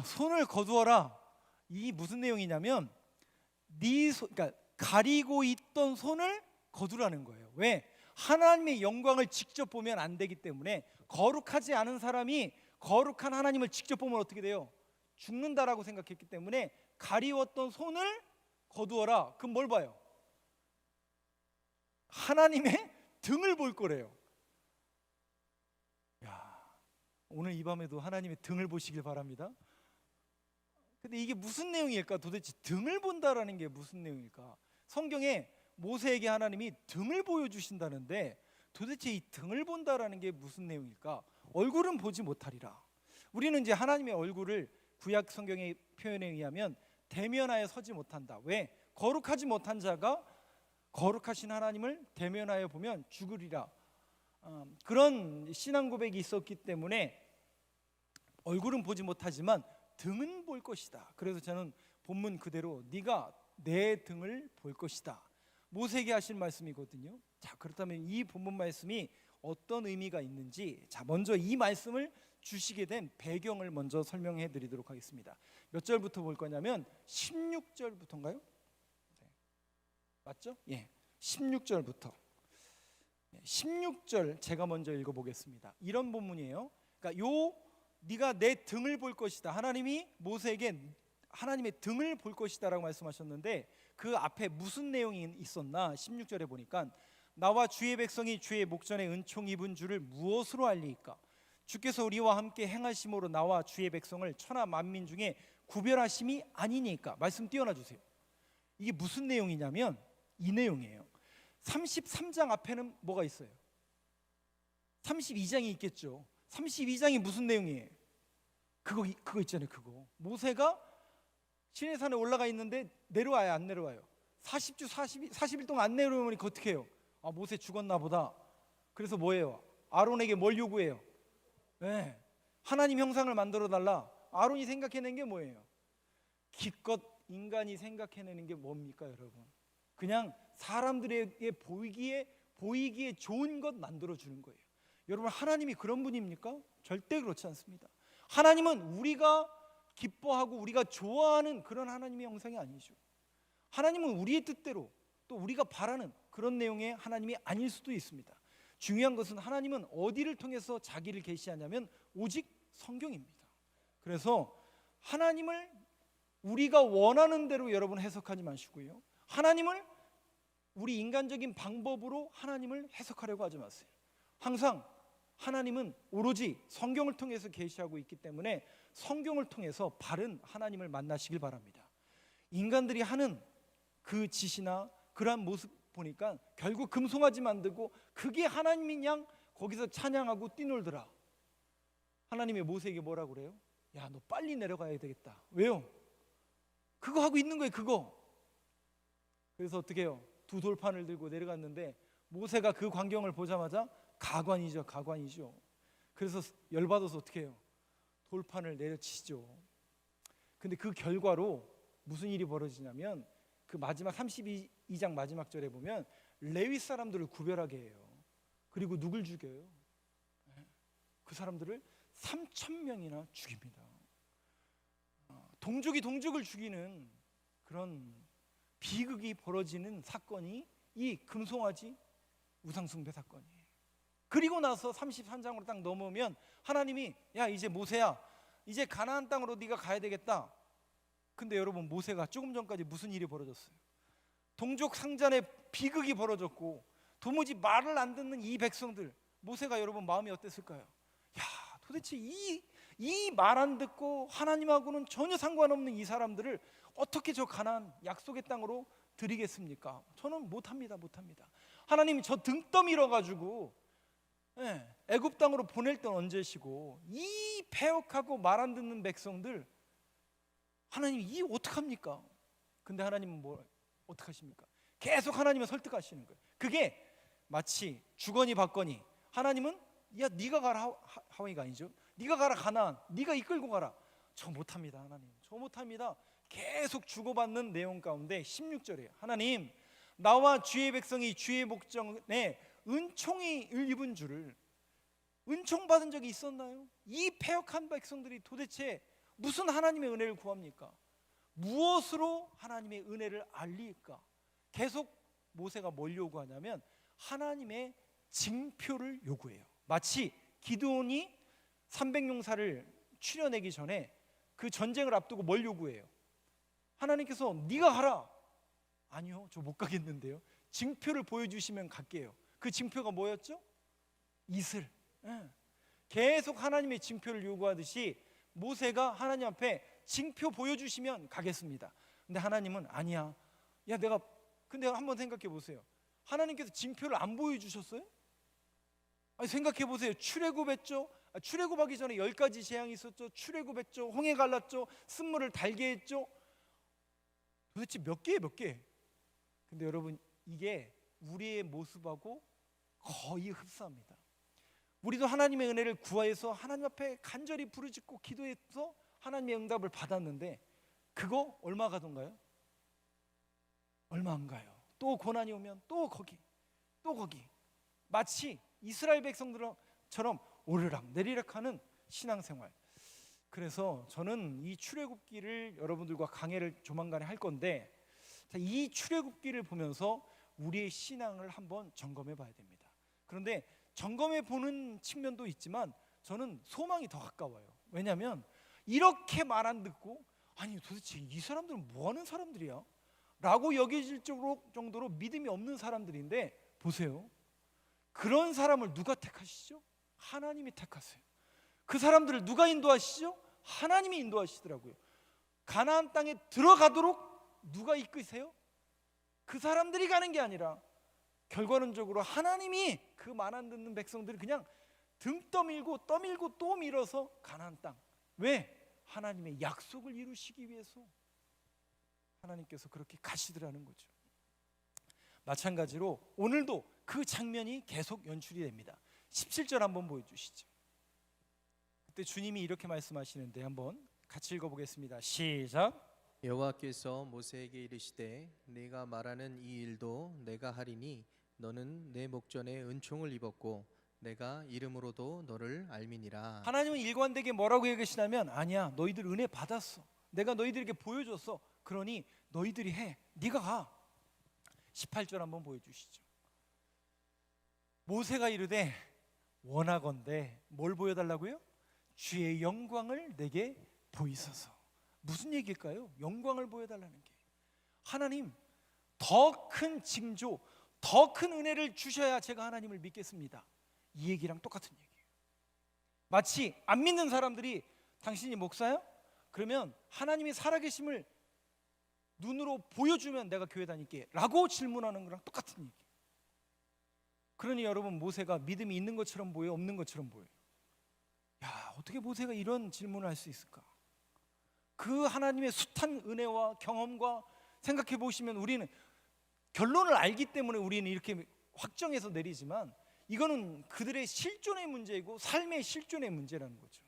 손을 거두어라. 이 무슨 내용이냐면 그러니까 가리고 있던 손을 거두라는 거예요. 왜? 하나님의 영광을 직접 보면 안 되기 때문에, 거룩하지 않은 사람이 거룩한 하나님을 직접 보면 어떻게 돼요? 죽는다라고 생각했기 때문에 가리웠던 손을 거두어라. 그럼 뭘 봐요? 하나님의 등을 볼 거래요. 야, 오늘 이 밤에도 하나님의 등을 보시길 바랍니다. 근데 이게 무슨 내용일까? 도대체 등을 본다라는 게 무슨 내용일까? 성경에 모세에게 하나님이 등을 보여주신다는데 도대체 이 등을 본다라는 게 무슨 내용일까? 얼굴은 보지 못하리라. 우리는 이제 하나님의 얼굴을 구약 성경의 표현에 의하면 대면하여 서지 못한다. 왜? 거룩하지 못한 자가 거룩하신 하나님을 대면하여 보면 죽으리라. 그런 신앙 고백이 있었기 때문에 얼굴은 보지 못하지만 등은 볼 것이다. 그래서 저는 본문 그대로 네가 내 등을 볼 것이다, 모세에게 하신 말씀이거든요. 자, 그렇다면 이 본문 말씀이 어떤 의미가 있는지, 자, 먼저 이 말씀을 주시게 된 배경을 먼저 설명해 드리도록 하겠습니다. 몇 절부터 볼 거냐면 16절부터인가요? 네. 맞죠? 예, 16절부터. 16절 제가 먼저 읽어보겠습니다. 이런 본문이에요. 그러니까 네가 내 등을 볼 것이다, 하나님이 모세에게 하나님의 등을 볼 것이다 라고 말씀하셨는데, 그 앞에 무슨 내용이 있었나? 16절에 보니까 나와 주의 백성이 주의 목전에 은총 입은 줄을 무엇으로 알리이까? 주께서 우리와 함께 행하심으로 나와 주의 백성을 천하 만민 중에 구별하심이 아니니까. 말씀 띄워놔 주세요. 이게 무슨 내용이냐면 이 내용이에요. 33장 앞에는 뭐가 있어요? 32장이 있겠죠. 32장이 무슨 내용이에요? 그거 있잖아요. 그거 모세가 시내산에 올라가 있는데 내려와요, 안 내려와요? 40주 40일 동안 안 내려오면 어떻게 해요? 모세 죽었나 보다. 그래서 뭐예요? 아론에게 뭘 요구해요? 네, 하나님 형상을 만들어 달라. 아론이 생각해낸 게 뭐예요? 기껏 인간이 생각해내는 게 뭡니까, 여러분? 그냥 사람들에게 보이기에 좋은 것 만들어 주는 거예요. 여러분, 하나님이 그런 분입니까? 절대 그렇지 않습니다. 하나님은 우리가 기뻐하고 우리가 좋아하는 그런 하나님의 형상이 아니죠. 하나님은 우리의 뜻대로, 또 우리가 바라는 그런 내용의 하나님이 아닐 수도 있습니다. 중요한 것은 하나님은 어디를 통해서 자기를 계시하냐면 오직 성경입니다. 그래서 하나님을 우리가 원하는 대로 여러분 해석하지 마시고요, 하나님을 우리 인간적인 방법으로 하나님을 해석하려고 하지 마세요. 항상 하나님은 오로지 성경을 통해서 계시하고 있기 때문에 성경을 통해서 바른 하나님을 만나시길 바랍니다. 인간들이 하는 그 짓이나 그러한 모습 보니까 결국 금송아지 만들고 그게 하나님인 양 거기서 찬양하고 뛰놀더라. 하나님이 모세에게 뭐라고 그래요? 야, 너 빨리 내려가야 되겠다. 왜요? 그거 하고 있는 거예요, 그거. 그래서 어떻게 해요? 두 돌판을 들고 내려갔는데 모세가 그 광경을 보자마자 가관이죠. 그래서 열받아서 어떻게 해요? 돌판을 내려치죠. 근데 그 결과로 무슨 일이 벌어지냐면 그 마지막 32장 마지막 절에 보면 레위 사람들을 구별하게 해요. 그리고 누굴 죽여요? 그 사람들을 3,000명이나 죽입니다. 동족이 동족을 죽이는 그런 비극이 벌어지는 사건이 이 금송아지 우상숭배 사건이에요. 그리고 나서 33장으로 딱 넘으면 하나님이 야, 이제 모세야, 이제 가나안 땅으로 네가 가야 되겠다. 근데 여러분, 모세가 조금 전까지 무슨 일이 벌어졌어요? 동족 상잔의 비극이 벌어졌고 도무지 말을 안 듣는 이 백성들, 모세가 여러분 마음이 어땠을까요? 야, 도대체 이 말 안 듣고 하나님하고는 전혀 상관없는 이 사람들을 어떻게 저 가나안 약속의 땅으로 드리겠습니까? 저는 못합니다. 하나님이 저 등 떠밀어 가지고 애굽 땅으로 보낼 땐 언제시고 이 패역하고 말 안 듣는 백성들 하나님 이 어떡합니까? 근데 하나님은 뭐 어떡하십니까? 계속 하나님을 설득하시는 거예요. 그게 마치 주거니 받거니, 하나님은 야, 네가 가라 하와이가 아니죠. 네가 가라 가나안, 네가 이끌고 가라. 저 못합니다. 하나님, 저 못합니다. 계속 주고받는 내용 가운데 16절이에요. 하나님, 나와 주의 백성이 주의 목전에 은총이 입은 줄을, 은총받은 적이 있었나요? 이 패역한 백성들이 도대체 무슨 하나님의 은혜를 구합니까? 무엇으로 하나님의 은혜를 알릴까? 계속 모세가 뭘 요구하냐면 하나님의 징표를 요구해요. 마치 기드온이 300용사를 추려내기 전에 그 전쟁을 앞두고 뭘 요구해요? 하나님께서 네가 가라. 아니요, 저 못 가겠는데요. 징표를 보여주시면 갈게요. 그 징표가 뭐였죠? 이슬. 계속 하나님의 징표를 요구하듯이 모세가 하나님 앞에 징표 보여주시면 가겠습니다. 근데 하나님은 아니야. 근데 한번 생각해 보세요. 하나님께서 징표를 안 보여주셨어요? 아니, 생각해 보세요. 출애굽했죠. 출애굽하기 전에 10가지 재앙이 있었죠. 출애굽했죠. 홍해 갈랐죠. 쓴물을 달게 했죠. 도대체 몇 개예요, 몇 개? 근데 여러분, 이게 우리의 모습하고 거의 흡사합니다. 우리도 하나님의 은혜를 구하여서 하나님 앞에 간절히 부르짖고 기도해서 하나님의 응답을 받았는데 그거 얼마 가던가요? 얼마 안 가요. 또 고난이 오면 또 거기, 또 거기. 마치 이스라엘 백성들처럼 오르락 내리락 하는 신앙생활. 그래서 저는 이 출애굽기를 여러분들과 강해를 조만간에 할 건데, 이 출애굽기를 보면서 우리의 신앙을 한번 점검해 봐야 됩니다. 그런데 점검해 보는 측면도 있지만 저는 소망이 더 가까워요. 왜냐하면 이렇게 말 안 듣고 아니 도대체 이 사람들은 뭐 하는 사람들이야? 라고 여겨질 정도로 믿음이 없는 사람들인데, 보세요. 그런 사람을 누가 택하시죠? 하나님이 택하세요. 그 사람들을 누가 인도하시죠? 하나님이 인도하시더라고요. 가나안 땅에 들어가도록 누가 이끄세요? 그 사람들이 가는 게 아니라 결과론적으로 하나님이 그 말 안 듣는 백성들을 그냥 등 떠밀고 또 밀어서 가나안 땅. 왜? 하나님의 약속을 이루시기 위해서 하나님께서 그렇게 가시더라는 거죠. 마찬가지로 오늘도 그 장면이 계속 연출이 됩니다. 17절 한번 보여주시죠. 그때 주님이 이렇게 말씀하시는데 한번 같이 읽어보겠습니다. 시작. 여호와께서 모세에게 이르시되 네가 말하는 이 일도 내가 하리니 너는 내 목전에 은총을 입었고 내가 이름으로도 너를 알미니라. 하나님은 일관되게 뭐라고 얘기하시냐면 아니야, 너희들 은혜 받았어. 내가 너희들에게 보여줬어. 그러니 너희들이 해. 네가 가. 18절 한번 보여주시죠. 모세가 이르되 원하건대 뭘 보여달라고요? 주의 영광을 내게 보이소서. 무슨 얘기일까요? 영광을 보여달라는 게. 하나님, 더 큰 징조, 더 큰 은혜를 주셔야 제가 하나님을 믿겠습니다. 이 얘기랑 똑같은 얘기예요. 마치 안 믿는 사람들이 당신이 목사야? 그러면 하나님이 살아계심을 눈으로 보여주면 내가 교회 다닐게 라고 질문하는 거랑 똑같은 얘기. 그러니 여러분, 모세가 믿음이 있는 것처럼 보여, 없는 것처럼 보여요? 야, 어떻게 모세가 이런 질문을 할 수 있을까? 그 하나님의 숱한 은혜와 경험과 생각해 보시면 우리는 결론을 알기 때문에 우리는 이렇게 확정해서 내리지만 이거는 그들의 실존의 문제이고 삶의 실존의 문제라는 거죠.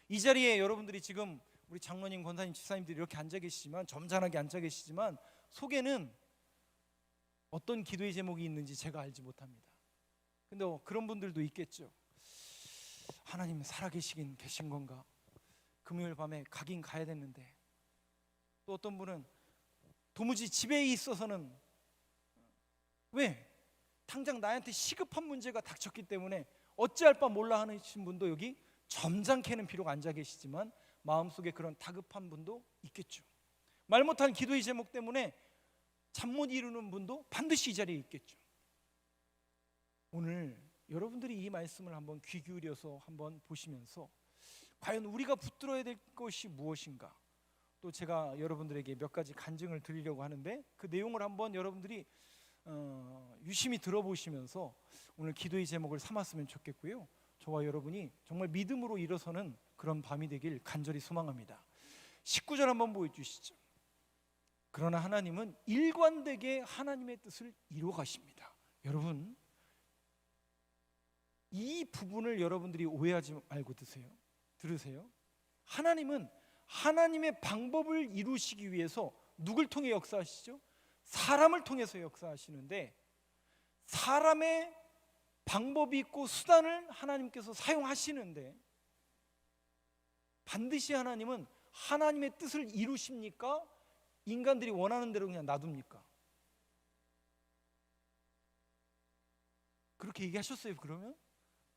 이 자리에 여러분들이 지금 우리 장로님, 권사님, 집사님들이 이렇게 앉아 계시지만, 점잖하게 앉아 계시지만 속에는 어떤 기도의 제목이 있는지 제가 알지 못합니다. 근데 그런 분들도 있겠죠. 하나님 살아계시긴 계신 건가? 금요일 밤에 가긴 가야 됐는데. 또 어떤 분은 도무지 집에 있어서는 왜? 당장 나한테 시급한 문제가 닥쳤기 때문에 어찌할 바 몰라 하신 분도 여기 점잖게는 비록 앉아 계시지만 마음속에 그런 다급한 분도 있겠죠. 말 못한 기도의 제목 때문에 잠 못 이루는 분도 반드시 이 자리에 있겠죠. 오늘 여러분들이 이 말씀을 한번 귀 기울여서 한번 보시면서 과연 우리가 붙들어야 될 것이 무엇인가, 또 제가 여러분들에게 몇 가지 간증을 드리려고 하는데 그 내용을 한번 여러분들이 유심히 들어보시면서 오늘 기도의 제목을 삼았으면 좋겠고요. 저와 여러분이 정말 믿음으로 일어서는 그런 밤이 되길 간절히 소망합니다. 19절 한번 보여주시죠. 그러나 하나님은 일관되게 하나님의 뜻을 이루어 가십니다. 여러분, 이 부분을 여러분들이 오해하지 말고 들으세요. 하나님은 하나님의 방법을 이루시기 위해서 누굴 통해 역사하시죠? 사람을 통해서 역사하시는데, 사람의 방법이 있고 수단을 하나님께서 사용하시는데 반드시 하나님은 하나님의 뜻을 이루십니까? 인간들이 원하는 대로 그냥 놔둡니까? 그렇게 얘기하셨어요.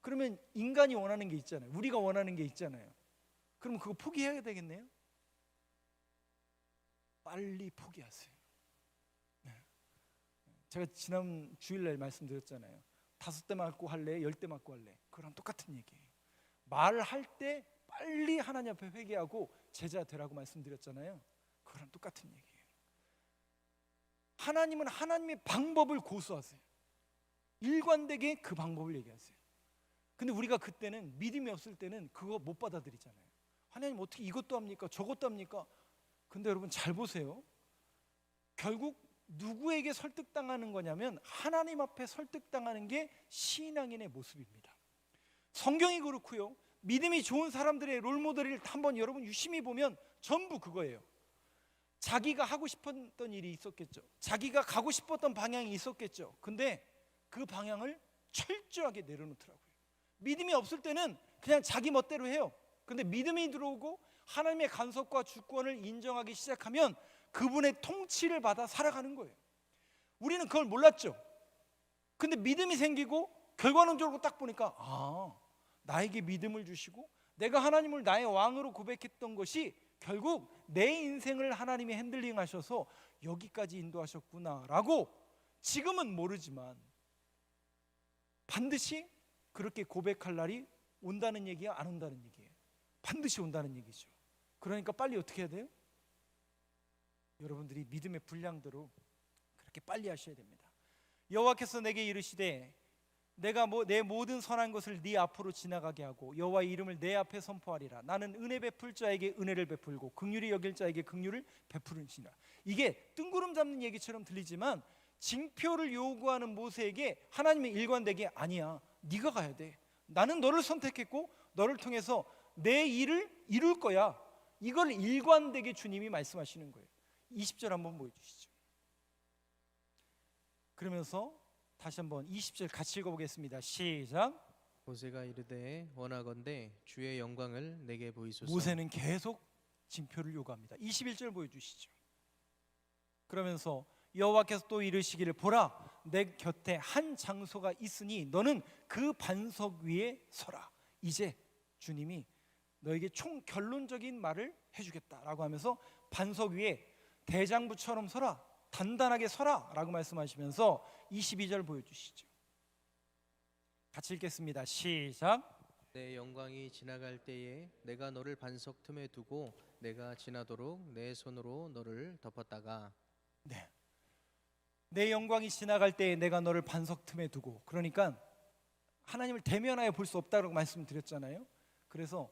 그러면 인간이 원하는 게 있잖아요. 우리가 원하는 게 있잖아요. 그럼 그거 포기해야 되겠네요. 빨리 포기하세요. 네. 제가 지난 주일날 말씀드렸잖아요. 5대 맞고 할래? 10대 맞고 할래? 그거랑 똑같은 얘기예요. 말할 때 빨리 하나님 앞에 회개하고 제자 되라고 말씀드렸잖아요. 그거랑 똑같은 얘기예요. 하나님은 하나님의 방법을 고수하세요. 일관되게 그 방법을 얘기하세요. 근데 우리가 그때는 믿음이 없을 때는 그거 못 받아들이잖아요. 하나님 어떻게 이것도 합니까? 저것도 합니까? 근데 여러분 잘 보세요. 결국 누구에게 설득당하는 거냐면 하나님 앞에 설득당하는 게 신앙인의 모습입니다. 성경이 그렇고요. 믿음이 좋은 사람들의 롤모델을 한번 여러분 유심히 보면 전부 그거예요. 자기가 하고 싶었던 일이 있었겠죠. 자기가 가고 싶었던 방향이 있었겠죠. 근데 그 방향을 철저하게 내려놓더라고요. 믿음이 없을 때는 그냥 자기 멋대로 해요. 근데 믿음이 들어오고 하나님의 간섭과 주권을 인정하기 시작하면 그분의 통치를 받아 살아가는 거예요. 우리는 그걸 몰랐죠. 근데 믿음이 생기고 결과론적으로 딱 보니까 나에게 믿음을 주시고 내가 하나님을 나의 왕으로 고백했던 것이 결국 내 인생을 하나님이 핸들링 하셔서 여기까지 인도하셨구나라고 지금은 모르지만 반드시 그렇게 고백할 날이 온다는 얘기야, 안 온다는 얘기예요? 반드시 온다는 얘기죠. 그러니까 빨리 어떻게 해야 돼요? 여러분들이 믿음의 분량대로 그렇게 빨리 하셔야 됩니다. 여호와께서 내게 이르시되 내가 내 모든 선한 것을 네 앞으로 지나가게 하고 여호와의 이름을 내 앞에 선포하리라. 나는 은혜 베풀 자에게 은혜를 베풀고 긍휼히 여길 자에게 긍휼을 베푸는시라. 이게 뜬구름 잡는 얘기처럼 들리지만 징표를 요구하는 모세에게 하나님의 일관되게 아니야, 네가 가야 돼. 나는 너를 선택했고 너를 통해서 내 일을 이룰 거야. 이걸 일관되게 주님이 말씀하시는 거예요. 20절 한번 보여주시죠. 그러면서 다시 한번 20절 같이 읽어보겠습니다. 시작. 모세가 이르되 원하건대 주의 영광을 내게 보이소서. 모세는 계속 징표를 요구합니다. 21절 보여주시죠. 그러면서 여호와께서 또 이르시기를 보라 내 곁에 한 장소가 있으니 너는 그 반석 위에 서라. 이제 주님이 너에게 총 결론적인 말을 해주겠다라고 하면서 반석 위에 대장부처럼 서라, 단단하게 서라 라고 말씀하시면서 22절 보여주시죠. 같이 읽겠습니다. 시작. 내 영광이 지나갈 때에 내가 너를 반석 틈에 두고 내가 지나도록 내 손으로 너를 덮었다가. 네. 내 영광이 지나갈 때에 내가 너를 반석 틈에 두고, 그러니까 하나님을 대면하여 볼 수 없다고 말씀드렸잖아요. 그래서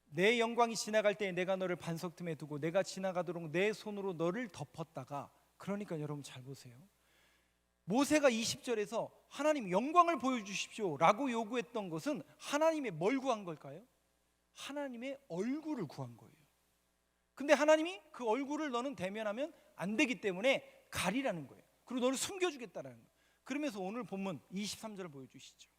내 영광이 지나갈 때에 내가 너를 반석 틈에 두고 내가 지나가도록 내 손으로 너를 덮었다가. 그러니까 여러분 잘 보세요. 모세가 20절에서 하나님 영광을 보여주십시오 라고 요구했던 것은 하나님의 뭘 구한 걸까요? 하나님의 얼굴을 구한 거예요. 근데 하나님이 그 얼굴을 너는 대면하면 안 되기 때문에 가리라는 거예요. 그리고 너를 숨겨주겠다라는 거예요. 그러면서 오늘 본문 23절 보여주시죠.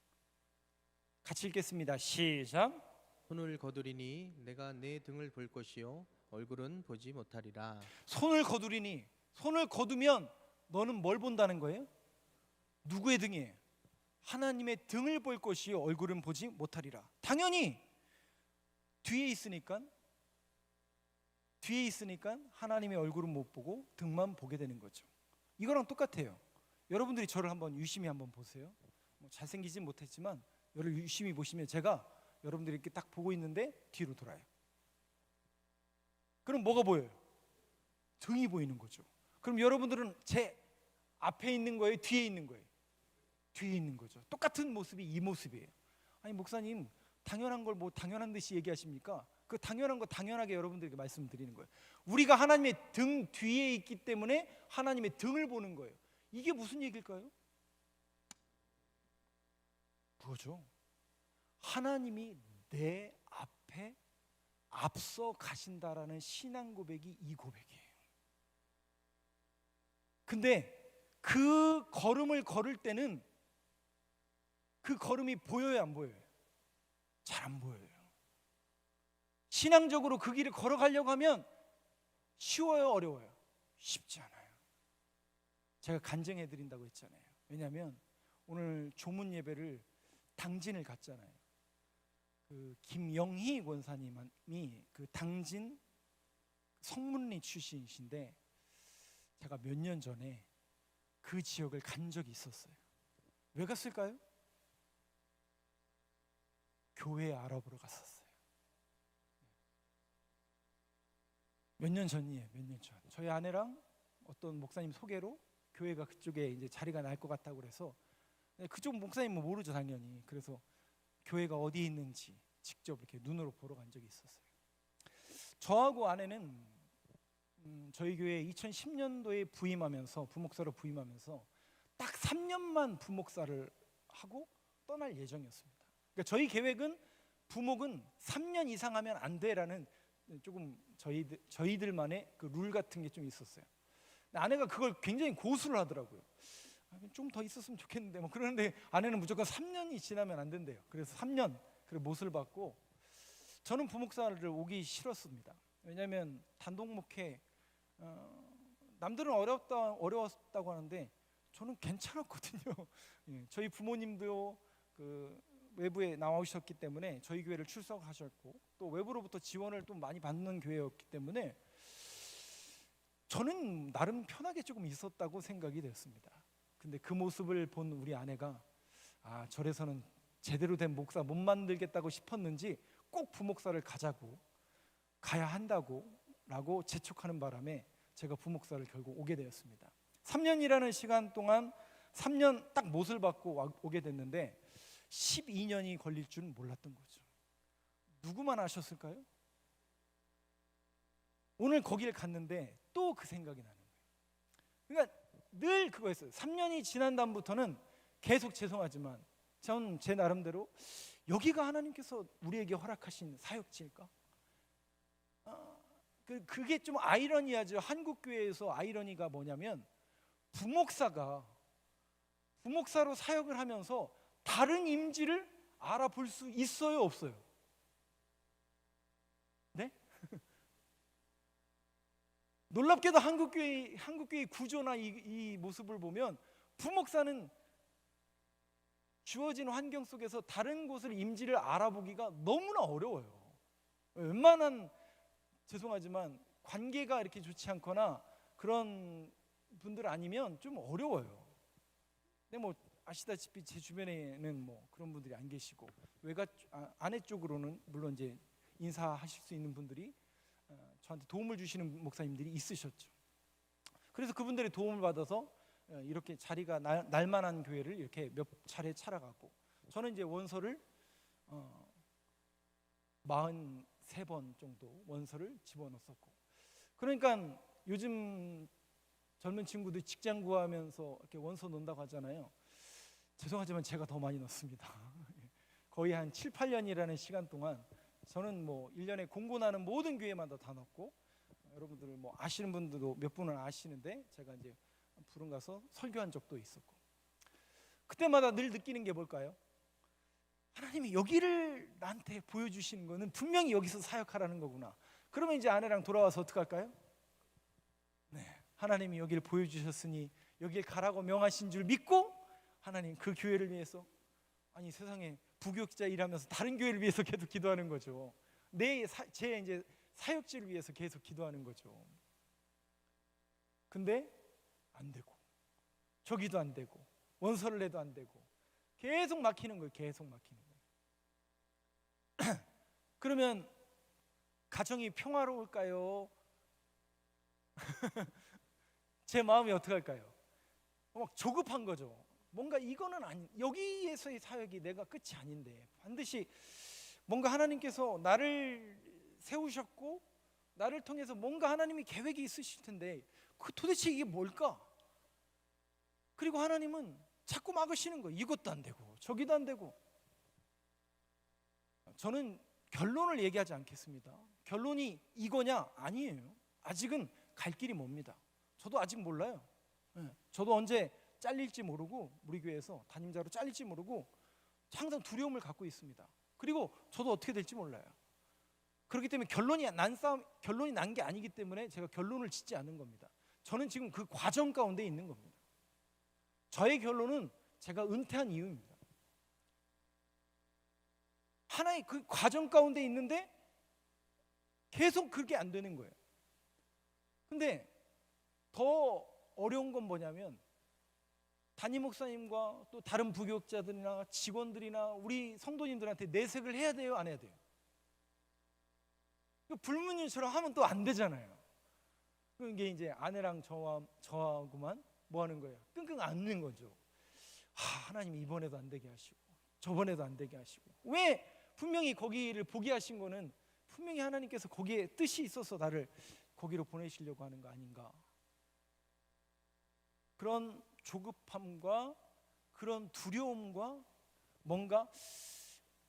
같이 읽겠습니다. 시작. 손을 거두리니 내가 내 등을 볼 것이요 얼굴은 보지 못하리라. 손을 거두리니, 손을 거두면 너는 뭘 본다는 거예요? 누구의 등이에요? 하나님의 등을 볼 것이요 얼굴은 보지 못하리라. 당연히 뒤에 있으니까 하나님의 얼굴은 못 보고 등만 보게 되는 거죠. 이거랑 똑같아요. 여러분들이 저를 한번 유심히 한번 보세요. 잘생기진 못했지만 여러분 유심히 보시면 제가 여러분들이 이렇게 딱 보고 있는데 뒤로 돌아요. 그럼 뭐가 보여요? 등이 보이는 거죠. 그럼 여러분들은 제 앞에 있는 거예요? 뒤에 있는 거예요? 뒤에 있는 거죠. 똑같은 모습이 이 모습이에요. 아니 목사님 당연한 걸 뭐 당연한 듯이 얘기하십니까? 그 당연한 거 당연하게 여러분들에게 말씀드리는 거예요. 우리가 하나님의 등 뒤에 있기 때문에 하나님의 등을 보는 거예요. 이게 무슨 얘기일까요? 그거죠. 하나님이 내 앞에 앞서 가신다라는 신앙 고백이 이 고백이에요. 근데 그 걸음을 걸을 때는 그 걸음이 보여요, 안 보여요? 잘 안 보여요. 신앙적으로 그 길을 걸어가려고 하면 쉬워요, 어려워요? 쉽지 않아요. 제가 간증해 드린다고 했잖아요. 왜냐하면 오늘 조문 예배를 당진을 갔잖아요. 그 김영희 권사님이 그 당진 성문리 출신이신데 제가 몇 년 전에 그 지역을 간 적이 있었어요. 왜 갔을까요? 교회 알아보러 갔었어요. 몇 년 전이에요. 몇 년 전. 저희 아내랑 어떤 목사님 소개로 교회가 그쪽에 이제 자리가 날 것 같다고 그래서, 그쪽 목사님은 모르죠 당연히. 그래서 교회가 어디에 있는지 직접 이렇게 눈으로 보러 간 적이 있었어요. 저하고 아내는 저희 교회에 2010년도에 부임하면서, 부목사로 부임하면서 딱 3년만 부목사를 하고 떠날 예정이었습니다. 그러니까 저희 계획은 부목은 3년 이상 하면 안 돼라는 조금 저희들만의 그 룰 같은 게 좀 있었어요. 아내가 그걸 굉장히 고수를 하더라고요. 좀 더 있었으면 좋겠는데 뭐 그러는데 아내는 무조건 3년이 지나면 안 된대요. 그래서 3년 그 못을 받고, 저는 부목사를 오기 싫었습니다. 왜냐하면 단독 목회, 남들은 어려웠다고 하는데 저는 괜찮았거든요. 예, 저희 부모님도 그 외부에 나오셨기 때문에 저희 교회를 출석하셨고 또 외부로부터 지원을 또 많이 받는 교회였기 때문에 저는 나름 편하게 조금 있었다고 생각이 됐습니다. 근데 그 모습을 본 우리 아내가 절에서는 제대로 된 목사 못 만들겠다고 싶었는지 꼭 부목사를 가야 한다고 라고 재촉하는 바람에 제가 부목사를 결국 오게 되었습니다. 3년이라는 시간 동안 3년 딱 못을 받고 오게 됐는데 12년이 걸릴 줄은 몰랐던 거죠. 누구만 아셨을까요? 오늘 거기를 갔는데 또 그 생각이 나는 거예요. 그러니까 늘 그거였어요. 3년이 지난 다음부터는 계속 죄송하지만 전 제 나름대로 여기가 하나님께서 우리에게 허락하신 사역지일까? 그게 좀 아이러니하죠. 한국 교회에서 아이러니가 뭐냐면 부목사로 사역을 하면서 다른 임지를 알아볼 수 있어요, 없어요? 네? 놀랍게도 한국교회 구조나 이 모습을 보면 부목사는 주어진 환경 속에서 다른 곳을 임지를 알아보기가 너무나 어려워요. 웬만한, 죄송하지만 관계가 이렇게 좋지 않거나 그런 분들 아니면 좀 어려워요. 근데 뭐 아시다시피 제 주변에는 뭐 그런 분들이 안 계시고 아내 쪽으로는 물론 이제 인사하실 수 있는 분들이 저한테 도움을 주시는 목사님들이 있으셨죠. 그래서 그분들의 도움을 받아서 이렇게 자리가 날만한 교회를 이렇게 몇 차례 찾아가고, 저는 이제 원서를 43번 정도 원서를 집어넣었고, 그러니까 요즘 젊은 친구들 직장 구하면서 이렇게 원서 넣는다고 하잖아요. 죄송하지만 제가 더 많이 넣습니다. 거의 한 7, 8년이라는 시간 동안 저는 뭐 1년에 공고나는 모든 교회마다 다 넣고, 여러분들 뭐 아시는 분들도 몇 분은 아시는데 제가 이제 부른 가서 설교한 적도 있었고, 그때마다 늘 느끼는 게 뭘까요? 하나님이 여기를 나한테 보여주시는 거는 분명히 여기서 사역하라는 거구나. 그러면 이제 아내랑 돌아와서 어떻게 할까요? 네, 하나님이 여기를 보여주셨으니 여길 가라고 명하신 줄 믿고 하나님 그 교회를 위해서, 아니 세상에 부교육자 일하면서 다른 교회를 위해서 계속 기도하는 거죠. 제 이제 사역지를 위해서 계속 기도하는 거죠. 근데 안 되고 저기도 안 되고 원서를 내도 안 되고 계속 막히는 거예요. 계속 막히는 거예요. 그러면 가정이 평화로울까요? 제 마음이 어떻게 할까요? 막 조급한 거죠. 뭔가 이거는 여기에서의 사역이 내가 끝이 아닌데, 반드시 뭔가 하나님께서 나를 세우셨고 나를 통해서 뭔가 하나님이 계획이 있으실 텐데 도대체 이게 뭘까? 그리고 하나님은 자꾸 막으시는 거예요. 이것도 안 되고 저기도 안 되고. 저는 결론을 얘기하지 않겠습니다. 결론이 이거냐? 아니에요. 아직은 갈 길이 멉니다. 저도 아직 몰라요. 저도 언제 잘릴지 모르고, 우리 교회에서 담임자로 잘릴지 모르고 항상 두려움을 갖고 있습니다. 그리고 저도 어떻게 될지 몰라요. 그렇기 때문에 결론이 난 게 아니기 때문에 제가 결론을 짓지 않은 겁니다. 저는 지금 그 과정 가운데 있는 겁니다. 저의 결론은 제가 은퇴한 이유입니다. 하나의 그 과정 가운데 있는데 계속 그게 안 되는 거예요. 근데 더 어려운 건 뭐냐면 담임 목사님과 또 다른 부교육자들이나 직원들이나 우리 성도님들한테 내색을 해야 돼요, 안 해야 돼요? 불문율처럼 하면 또 안 되잖아요. 그게 이제 아내랑 저하고만 뭐 하는 거예요? 끙끙 앓는 거죠. 하나님 이번에도 안 되게 하시고 저번에도 안 되게 하시고. 왜? 분명히 거기를 보게 하신 거는 분명히 하나님께서 거기에 뜻이 있어서 나를 거기로 보내시려고 하는 거 아닌가. 그런 조급함과 그런 두려움과 뭔가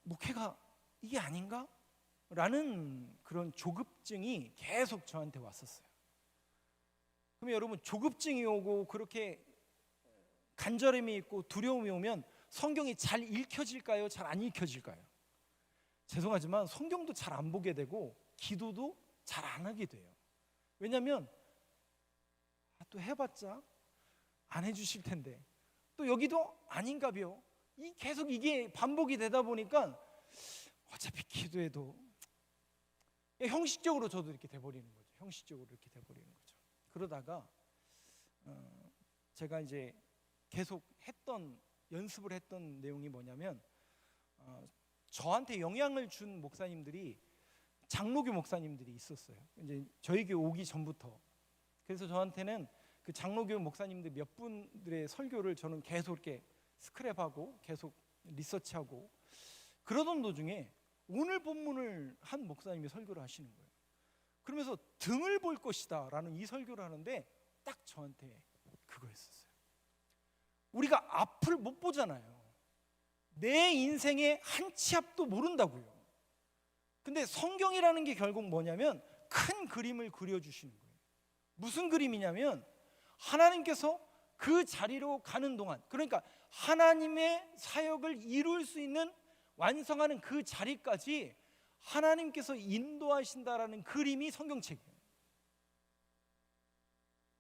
목회가 이게 아닌가? 라는 그런 조급증이 계속 저한테 왔었어요. 그러면 여러분, 조급증이 오고 그렇게 간절함이 있고 두려움이 오면 성경이 잘 읽혀질까요? 잘 안 읽혀질까요? 죄송하지만 성경도 잘 안 보게 되고 기도도 잘 안 하게 돼요. 왜냐하면 또 해봤자 안 해주실 텐데, 또 여기도 아닌가벼. 계속 이게 반복이 되다 보니까 어차피 기도해도 형식적으로 저도 이렇게 돼버리는 거죠. 형식적으로 이렇게 돼버리는 거죠. 그러다가 제가 이제 계속 연습을 했던 내용이 뭐냐면, 저한테 영향을 준 목사님들이 장로교 목사님들이 있었어요. 이제 저희 교회 오기 전부터. 그래서 저한테는 그 장로교 목사님들 몇 분들의 설교를 저는 계속 이렇게 스크랩하고 계속 리서치하고 그러던 도중에 오늘 본문을 한 목사님이 설교를 하시는 거예요. 그러면서 등을 볼 것이다 라는 이 설교를 하는데 딱 저한테 그거였었어요. 우리가 앞을 못 보잖아요. 내 인생의 한 치 앞도 모른다고요. 근데 성경이라는 게 결국 뭐냐면 큰 그림을 그려주시는 거예요. 무슨 그림이냐면 하나님께서 그 자리로 가는 동안, 그러니까 하나님의 사역을 이룰 수 있는 완성하는 그 자리까지 하나님께서 인도하신다라는 그림이 성경책이에요.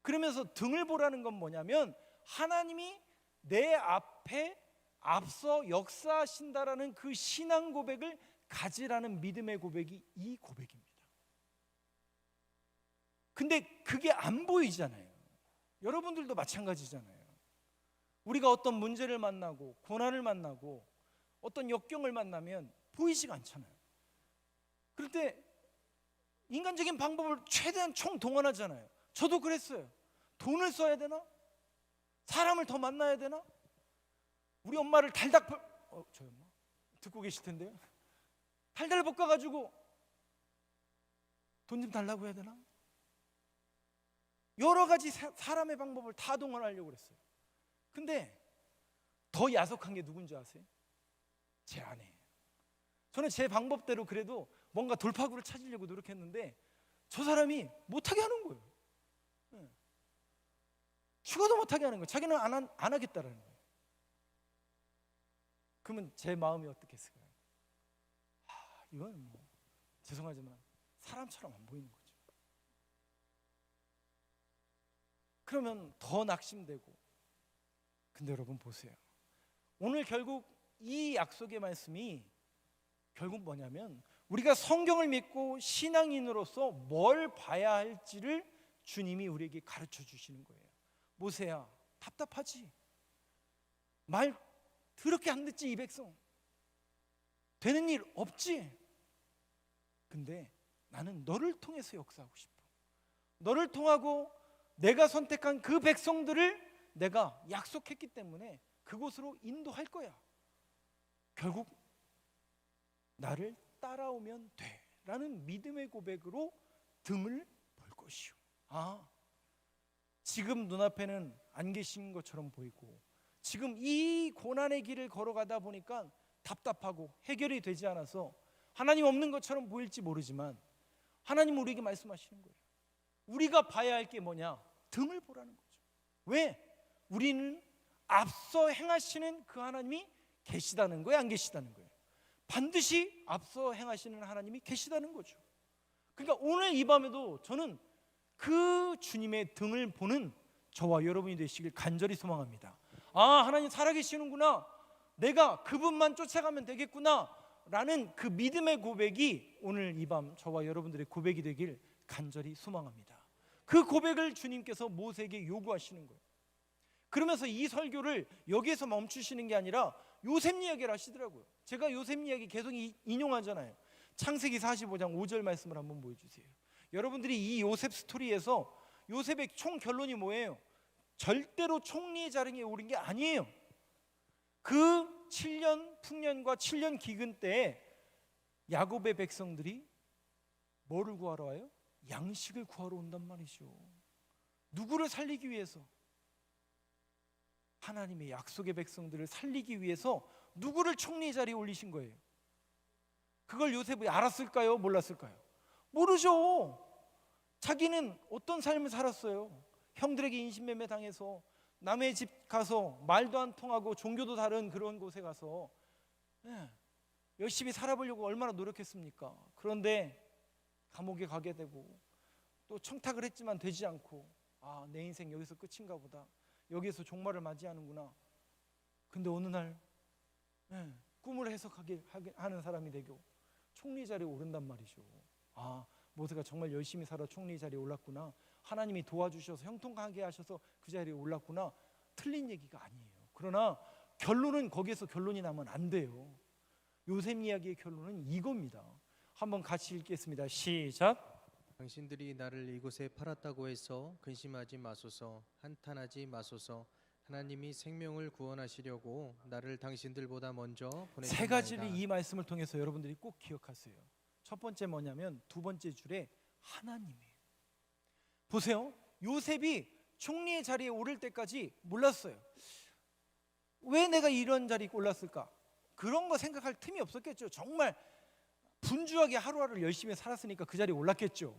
그러면서 등을 보라는 건 뭐냐면 하나님이 내 앞에 앞서 역사하신다라는 그 신앙 고백을 가지라는 믿음의 고백이 이 고백입니다. 근데 그게 안 보이잖아요. 여러분들도 마찬가지잖아요. 우리가 어떤 문제를 만나고 고난을 만나고 어떤 역경을 만나면 보이지가 않잖아요. 그럴 때 인간적인 방법을 최대한 총동원하잖아요. 저도 그랬어요. 돈을 써야 되나? 사람을 더 만나야 되나? 우리 엄마를 달달 저희 엄마 듣고 계실 텐데요. 달달 볶아가지고 돈 좀 달라고 해야 되나? 여러 가지 사람의 방법을 다 동원하려고 그랬어요. 근데 더 야속한 게 누군지 아세요? 제 아내예요. 저는 제 방법대로 그래도 뭔가 돌파구를 찾으려고 노력했는데 저 사람이 못하게 하는 거예요. 죽어도 못하게 하는 거예요. 자기는 안 하겠다라는 거예요. 그러면 제 마음이 어떻겠어요? 이건 뭐 죄송하지만 사람처럼 안 보이는 거죠. 그러면 더 낙심되고. 근데 여러분 보세요. 오늘 결국 이 약속의 말씀이 결국 뭐냐면 우리가 성경을 믿고 신앙인으로서 뭘 봐야 할지를 주님이 우리에게 가르쳐 주시는 거예요. 모세야, 답답하지? 말 더럽게 안 듣지 이 백성? 되는 일 없지? 근데 나는 너를 통해서 역사하고 싶어. 너를 통하고 내가 선택한 그 백성들을 내가 약속했기 때문에 그곳으로 인도할 거야. 결국 나를 따라오면 돼 라는 믿음의 고백으로 등을 볼 것이요. 지금 눈앞에는 안 계신 것처럼 보이고 지금 이 고난의 길을 걸어가다 보니까 답답하고 해결이 되지 않아서 하나님 없는 것처럼 보일지 모르지만 하나님은 우리에게 말씀하시는 거예요. 우리가 봐야 할 게 뭐냐? 등을 보라는 거죠. 왜? 우리는 앞서 행하시는 그 하나님이 계시다는 거예요, 안 계시다는 거예요? 반드시 앞서 행하시는 하나님이 계시다는 거죠. 그러니까 오늘 이 밤에도 저는 그 주님의 등을 보는 저와 여러분이 되시길 간절히 소망합니다. 아, 하나님 살아계시는구나, 내가 그분만 쫓아가면 되겠구나 라는 그 믿음의 고백이 오늘 이 밤 저와 여러분들의 고백이 되길 간절히 소망합니다. 그 고백을 주님께서 모세에게 요구하시는 거예요. 그러면서 이 설교를 여기에서 멈추시는 게 아니라 요셉 이야기를 하시더라고요. 제가 요셉 이야기 계속 인용하잖아요. 창세기 45장 5절 말씀을 한번 보여주세요. 여러분들이 이 요셉 스토리에서 요셉의 총 결론이 뭐예요? 절대로 총리의 자리에 오른 게 아니에요. 그 7년 풍년과 7년 기근 때에 야곱의 백성들이 뭐를 구하러 와요? 양식을 구하러 온단 말이죠. 누구를 살리기 위해서? 하나님의 약속의 백성들을 살리기 위해서 누구를 총리 자리에 올리신 거예요? 그걸 요셉이 알았을까요? 몰랐을까요? 모르죠. 자기는 어떤 삶을 살았어요? 형들에게 인신매매 당해서 남의 집 가서 말도 안 통하고 종교도 다른 그런 곳에 가서 열심히 살아보려고 얼마나 노력했습니까? 그런데 감옥에 가게 되고 또 청탁을 했지만 되지 않고, 아, 내 인생 여기서 끝인가 보다, 여기에서 종말을 맞이하는구나. 근데 어느 날 꿈을 해석하게 하는 사람이 되고 총리 자리에 오른단 말이죠. 아, 모세가 정말 열심히 살아 총리 자리에 올랐구나, 하나님이 도와주셔서 형통하게 하셔서 그 자리에 올랐구나. 틀린 얘기가 아니에요. 그러나 결론은 거기에서 결론이 나면 안 돼요. 요셉 이야기의 결론은 이겁니다. 한번 같이 읽겠습니다. 시작. 당신들이 나를 이곳에 팔았다고 해서 근심하지 마소서, 한탄하지 마소서. 하나님이 생명을 구원하시려고 나를 당신들보다 먼저 보내셨나이다. 세 가지를 이 말씀을 통해서 여러분들이 꼭 기억하세요. 첫 번째 뭐냐면 두 번째 줄에 하나님이에요. 보세요. 요셉이 총리의 자리에 오를 때까지 몰랐어요. 왜 내가 이런 자리에 올랐을까? 그런 거 생각할 틈이 없었겠죠. 정말 분주하게 하루하루를 열심히 살았으니까 그 자리에 올랐겠죠.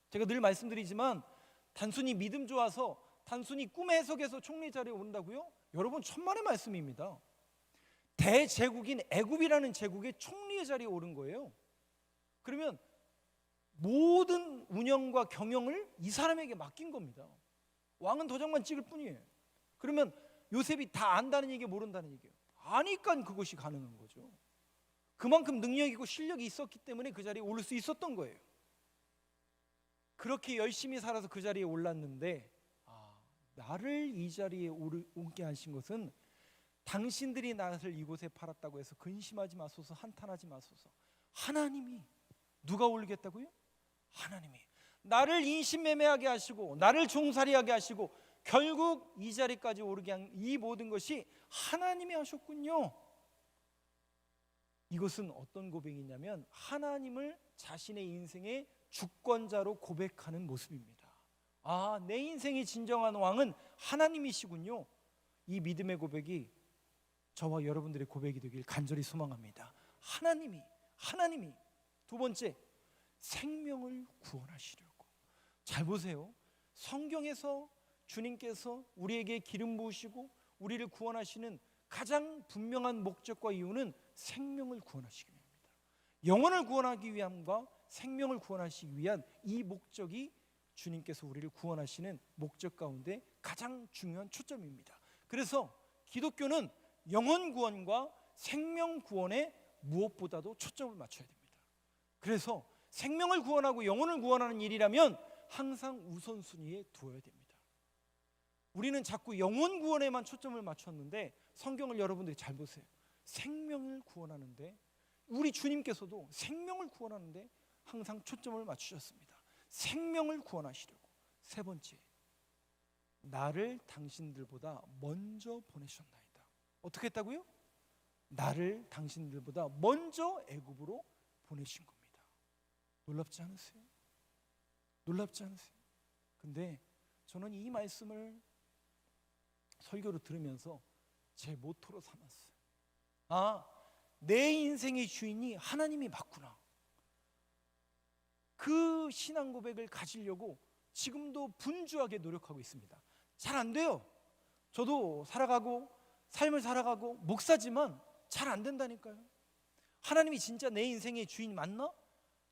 제가 늘 말씀드리지만 단순히 믿음 좋아서, 단순히 꿈의 해석에서 총리 자리에 오른다고요? 여러분, 천만의 말씀입니다. 대제국인 애굽이라는 제국의 총리의 자리에 오른 거예요. 그러면 모든 운영과 경영을 이 사람에게 맡긴 겁니다. 왕은 도장만 찍을 뿐이에요. 그러면 요셉이 다 안다는 얘기, 모른다는 얘기예요? 아니까 그것이 가능한 거죠. 그만큼 능력이고 실력이 있었기 때문에 그 자리에 오를 수 있었던 거예요. 그렇게 열심히 살아서 그 자리에 올랐는데, 나를 이 자리에 오게 하신 것은 당신들이 나를 이곳에 팔았다고 해서 근심하지 마소서, 한탄하지 마소서. 하나님이. 누가 올리겠다고요? 하나님이 나를 인신매매하게 하시고 나를 종살이하게 하시고 결국 이 자리까지 오르게 한 이 모든 것이 하나님이 하셨군요. 이것은 어떤 고백이냐면 하나님을 자신의 인생의 주권자로 고백하는 모습입니다. 아, 내 인생의 진정한 왕은 하나님이시군요. 이 믿음의 고백이 저와 여러분들의 고백이 되길 간절히 소망합니다. 하나님이. 두 번째, 생명을 구원하시려고. 잘 보세요. 성경에서 주님께서 우리에게 기름 부으시고 우리를 구원하시는 가장 분명한 목적과 이유는 생명을 구원하시기 위함입니다. 영혼을 구원하기 위함과 생명을 구원하시기 위한 이 목적이 주님께서 우리를 구원하시는 목적 가운데 가장 중요한 초점입니다. 그래서 기독교는 영혼 구원과 생명 구원에 무엇보다도 초점을 맞춰야 됩니다. 그래서 생명을 구원하고 영혼을 구원하는 일이라면 항상 우선순위에 두어야 됩니다. 우리는 자꾸 영혼 구원에만 초점을 맞췄는데 성경을 여러분들이 잘 보세요. 생명을 구원하는데, 우리 주님께서도 생명을 구원하는데 항상 초점을 맞추셨습니다. 생명을 구원하시려고. 세 번째, 나를 당신들보다 먼저 보내셨나이다. 어떻게 했다고요? 나를 당신들보다 먼저 애굽으로 보내신 겁니다. 놀랍지 않으세요? 놀랍지 않으세요? 근데 저는 이 말씀을 설교로 들으면서 제 모토로 삼았어요. 아, 내 인생의 주인이 하나님이 맞구나. 그 신앙 고백을 가지려고 지금도 분주하게 노력하고 있습니다. 잘 안 돼요. 저도 삶을 살아가고 목사지만 잘 안 된다니까요. 하나님이 진짜 내 인생의 주인 맞나?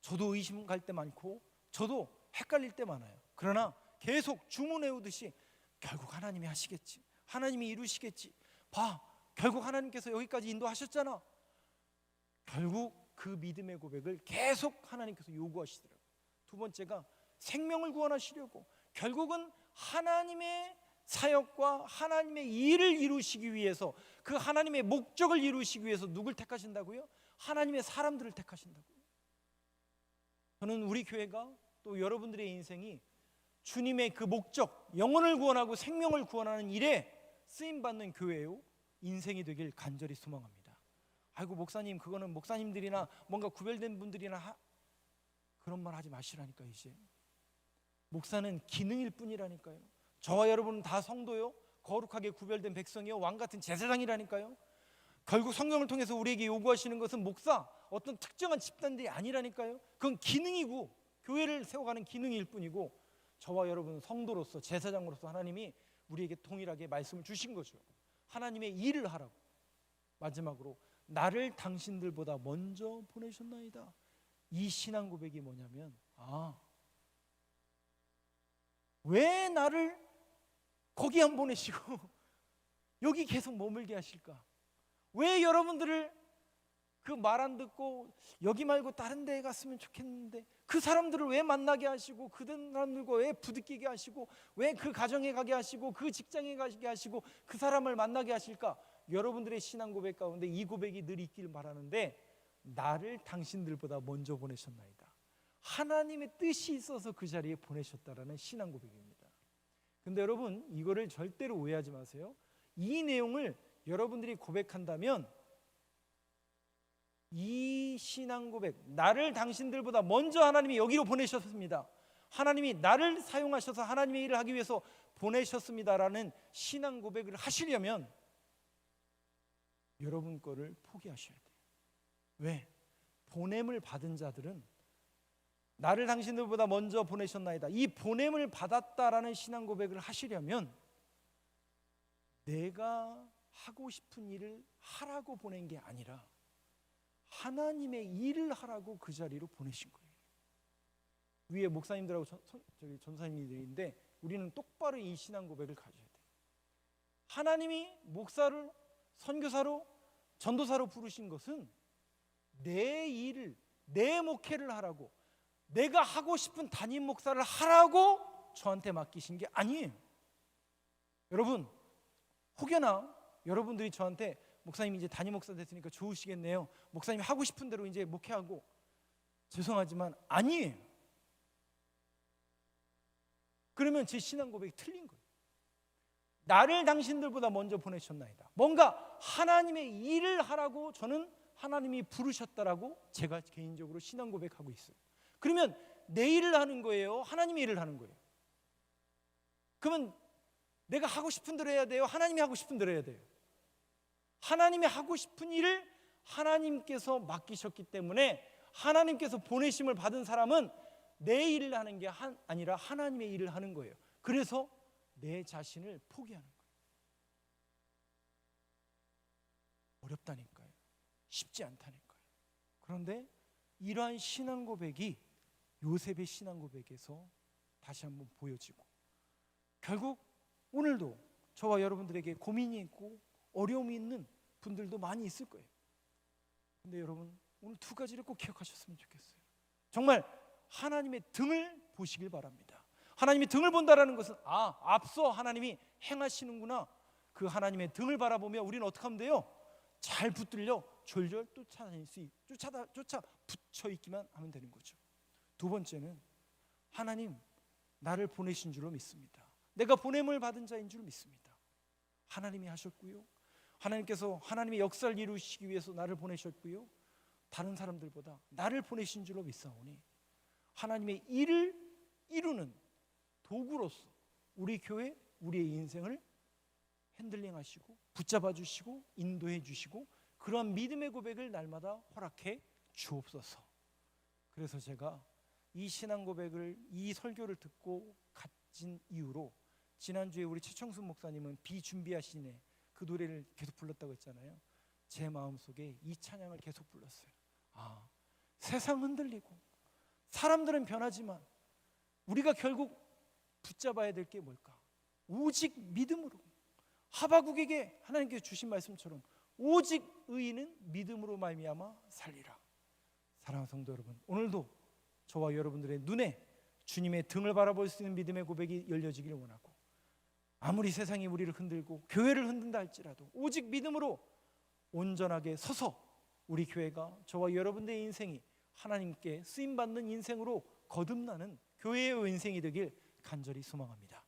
저도 의심 갈 때 많고 저도 헷갈릴 때 많아요. 그러나 계속 주문해오듯이 결국 하나님이 하시겠지, 하나님이 이루시겠지, 봐 결국 하나님께서 여기까지 인도하셨잖아. 결국 그 믿음의 고백을 계속 하나님께서 요구하시더라고요. 두 번째가 생명을 구원하시려고 결국은 하나님의 사역과 하나님의 일을 이루시기 위해서, 그 하나님의 목적을 이루시기 위해서 누굴 택하신다고요? 하나님의 사람들을 택하신다고요. 저는 우리 교회가 또 여러분들의 인생이 주님의 그 목적, 영혼을 구원하고 생명을 구원하는 일에 쓰임받는 교회요 인생이 되길 간절히 소망합니다. 아이고 목사님, 그거는 목사님들이나 뭔가 구별된 분들이나 그런 말 하지 마시라니까. 이제 목사는 기능일 뿐이라니까요. 저와 여러분은 다 성도요, 거룩하게 구별된 백성이요, 왕같은 제사장이라니까요. 결국 성경을 통해서 우리에게 요구하시는 것은 목사, 어떤 특정한 집단들이 아니라니까요. 그건 기능이고 교회를 세워가는 기능일 뿐이고, 저와 여러분은 성도로서 제사장으로서 하나님이 우리에게 동일하게 말씀을 주신 거죠. 하나님의 일을 하라고. 마지막으로 나를 당신들보다 먼저 보내셨나이다. 이 신앙 고백이 뭐냐면, 왜 나를 거기 안 보내시고 여기 계속 머물게 하실까? 왜 여러분들을 그 말 안 듣고 여기 말고 다른 데에 갔으면 좋겠는데 그 사람들을 왜 만나게 하시고, 그 사람들과 왜 부딪히게 하시고, 왜 그 가정에 가게 하시고, 그 직장에 가게 하시고, 그 사람을 만나게 하실까? 여러분들의 신앙 고백 가운데 이 고백이 늘 있길 바라는데, 나를 당신들보다 먼저 보내셨나이다. 하나님의 뜻이 있어서 그 자리에 보내셨다라는 신앙 고백입니다. 근데 여러분, 이거를 절대로 오해하지 마세요. 이 내용을 여러분들이 고백한다면, 이 신앙 고백, 나를 당신들보다 먼저 하나님이 여기로 보내셨습니다, 하나님이 나를 사용하셔서 하나님의 일을 하기 위해서 보내셨습니다라는 신앙 고백을 하시려면 여러분 거를 포기하셔야 돼요. 왜? 보냄을 받은 자들은 나를 당신들보다 먼저 보내셨나이다, 이 보냄을 받았다라는 신앙 고백을 하시려면 내가 하고 싶은 일을 하라고 보낸 게 아니라 하나님의 일을 하라고 그 자리로 보내신 거예요. 위에 목사님들하고 전사님들인데 우리는 똑바로 이 신앙 고백을 가져야 돼요. 하나님이 목사를 선교사로, 전도사로 부르신 것은 내 일을, 내 목회를 하라고, 내가 하고 싶은 담임 목사를 하라고 저한테 맡기신 게 아니에요. 여러분, 혹여나 여러분들이 저한테 목사님 이제 담임 목사 됐으니까 좋으시겠네요, 목사님 하고 싶은 대로 이제 목회하고, 죄송하지만 아니에요. 그러면 제 신앙 고백이 틀린 거예요. 나를 당신들보다 먼저 보내셨나이다, 뭔가 하나님의 일을 하라고 저는 하나님이 부르셨다라고 제가 개인적으로 신앙 고백하고 있어요. 그러면 내 일을 하는 거예요, 하나님의 일을 하는 거예요? 그러면 내가 하고 싶은 대로 해야 돼요, 하나님이 하고 싶은 대로 해야 돼요? 하나님이 하고 싶은 일을 하나님께서 맡기셨기 때문에 하나님께서 보내심을 받은 사람은 내 일을 하는 게 아니라 하나님의 일을 하는 거예요. 그래서 내 자신을 포기하는 거예요. 어렵다니까요. 쉽지 않다니까요. 그런데 이러한 신앙 고백이 요셉의 신앙 고백에서 다시 한번 보여지고, 결국 오늘도 저와 여러분들에게 고민이 있고 어려움이 있는 분들도 많이 있을 거예요. 근데 여러분, 오늘 두 가지를 꼭 기억하셨으면 좋겠어요. 정말 하나님의 등을 보시길 바랍니다. 하나님의 등을 본다라는 것은 앞서 하나님이 행하시는구나, 그 하나님의 등을 바라보며 우리는 어떻게 하면 돼요? 잘 붙들려 졸졸 쫓아 붙여 있기만 하면 되는 거죠. 두 번째는 하나님 나를 보내신 줄로 믿습니다. 내가 보냄을 받은 자인 줄 믿습니다. 하나님이 하셨고요, 하나님께서 하나님의 역사를 이루시기 위해서 나를 보내셨고요, 다른 사람들보다 나를 보내신 줄로 믿사오니 하나님의 일을 이루는 도구로서 우리 교회, 우리의 인생을 핸들링하시고 붙잡아 주시고 인도해 주시고, 그러한 믿음의 고백을 날마다 허락해 주옵소서. 그래서 제가 이 신앙 고백을, 이 설교를 듣고 가진 이유로, 지난주에 우리 최청순 목사님은 비준비하시네 그 노래를 계속 불렀다고 했잖아요. 제 마음속에 이 찬양을 계속 불렀어요. 세상 흔들리고 사람들은 변하지만 우리가 결국 붙잡아야 될 게 뭘까? 오직 믿음으로. 하바국에게 하나님께서 주신 말씀처럼 오직 의인은 믿음으로 말미암아 살리라. 사랑하는 성도 여러분, 오늘도 저와 여러분들의 눈에 주님의 등을 바라볼 수 있는 믿음의 고백이 열려지기를 원하고, 아무리 세상이 우리를 흔들고 교회를 흔든다 할지라도 오직 믿음으로 온전하게 서서 우리 교회가, 저와 여러분들의 인생이 하나님께 쓰임받는 인생으로 거듭나는 교회의 인생이 되길 간절히 소망합니다.